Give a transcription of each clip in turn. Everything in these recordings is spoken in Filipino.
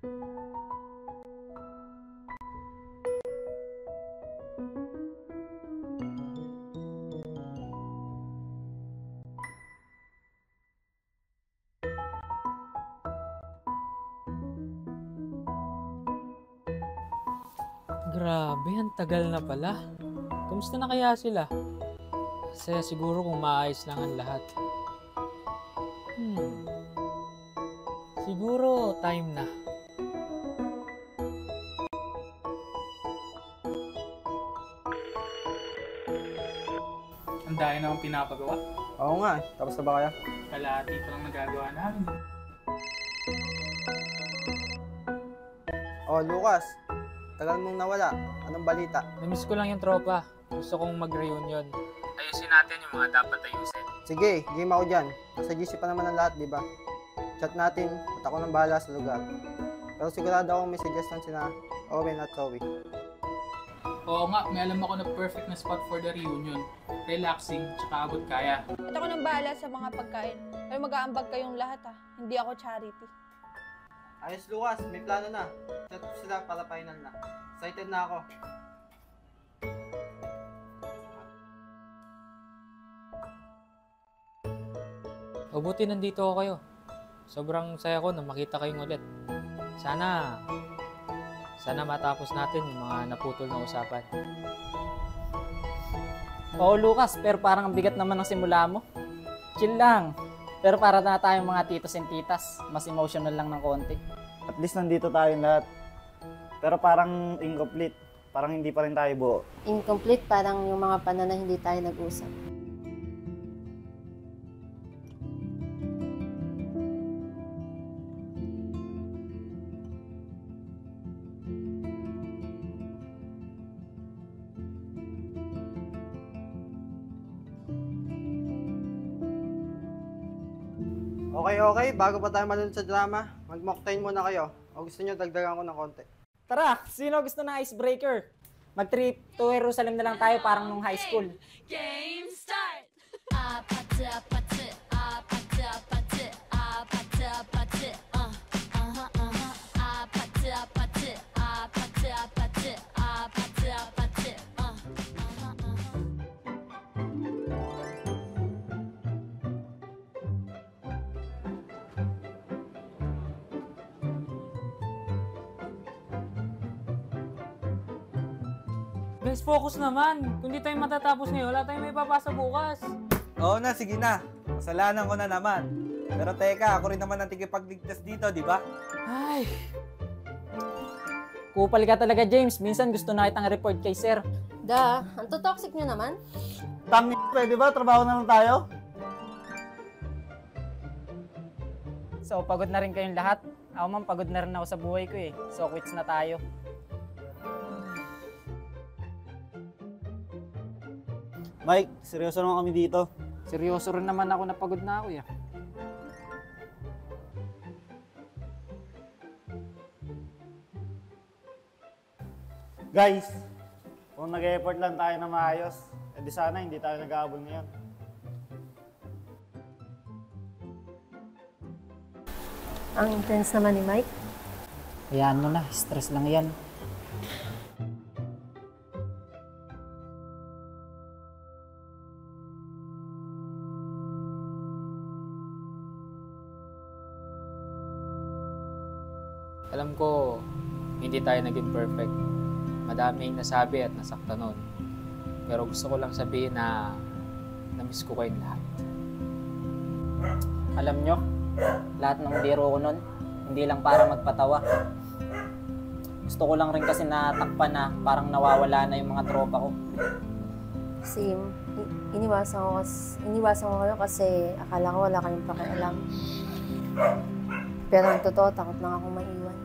Grabe, ang tagal na pala. Kumusta na kaya sila? Saya siguro kung maayos lang ang lahat. Siguro time na. Ang dahil na akong pinapagawa. Oo nga, tapos na ba kaya? Kalahati pa lang nagagawa namin. Oh, Lucas, tagal mong nawala. Anong balita? Namiss ko lang yung tropa. Gusto kong mag-reunion. Ayusin natin yung mga dapat ayusin. Sige, game ako dyan. Nasa GC pa naman ang lahat, di ba? Chat natin at ako nang bahala sa lugar. Pero sigurado akong may suggestion sina Owen at Zoe. Oo nga, may alam ako na perfect na spot for the reunion. Relaxing, tsaka abot kaya. At ako nang bahala sa mga pagkain. Pero mag-aambag kayong lahat ha. Hindi ako charity. Ayos, Lucas, may plano na. Chat ko sila para final na. Excited na ako. Mabuti nandito ako kayo. Sobrang saya ko na makita kayong ulit. Sana matapos natin yung mga naputol na usapan. Oo, Lucas, pero parang ang bigat naman ng simula mo. Chill lang. Pero para na tayong mga titos and titas. Mas emotional lang ng konti. At least nandito tayong lahat. Pero parang incomplete. Parang hindi pa rin tayo buo. Incomplete, parang yung mga panahon na hindi tayo nag-usap. Okay, bago pa tayo malunod sa drama, mag-mocktail muna kayo. O gusto nyo dagdagan ko ng konti? Tara, sino gusto ng icebreaker? Mag-trip to Jerusalem na lang tayo parang nung high school. Game start! Guys, focus naman. Kung di tayo matatapos ngayon, wala tayong may papasa bukas. Oo na, sige na. Kasalanan ko na naman. Pero teka, ako rin naman ang tigipagligtas dito, di ba? Ay, Kupal ka talaga, James. Minsan gusto na kitang report kay sir. Ang toxic nyo naman. Pwede ba? Trabaho na lang tayo? So, pagod na rin kayong lahat. Ako man, pagod na rin ako sa buhay ko eh. So, quits na tayo. Mike, seryoso naman kami dito. Seryoso rin naman ako na pagod na ako eh. Guys, kung nag-effort lang tayo na maayos, edi sana hindi tayo nag-aabol ngayon. Ang intense naman ni Mike. Hayaan mo na, stress lang yan. alam ko, hindi tayo naging perfect. Madaming nasabi at nasaktan nun. Pero gusto ko lang sabihin na namiss ko kayong lahat. Alam nyo, lahat ng biro ko nun, hindi lang para magpatawa. Gusto ko lang rin kasi natakpan na parang nawawala na yung mga tropa ko. Same. Iniwasan ko kayo kasi akala ko wala kayong pakialam. Pero ang totoo, takot lang akong maiwan.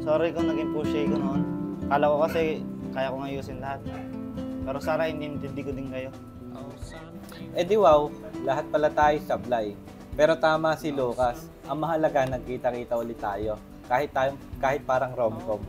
Sorry kung naging pushy ko noon. Kala ko kasi kaya kong ayusin lahat. Pero sana hindi ko din kayo. Eh di wow, lahat pala tayo sablay. Pero tama si Lucas. Ang mahalaga, nagkita-kita ulit tayo. Kahit parang rom-com.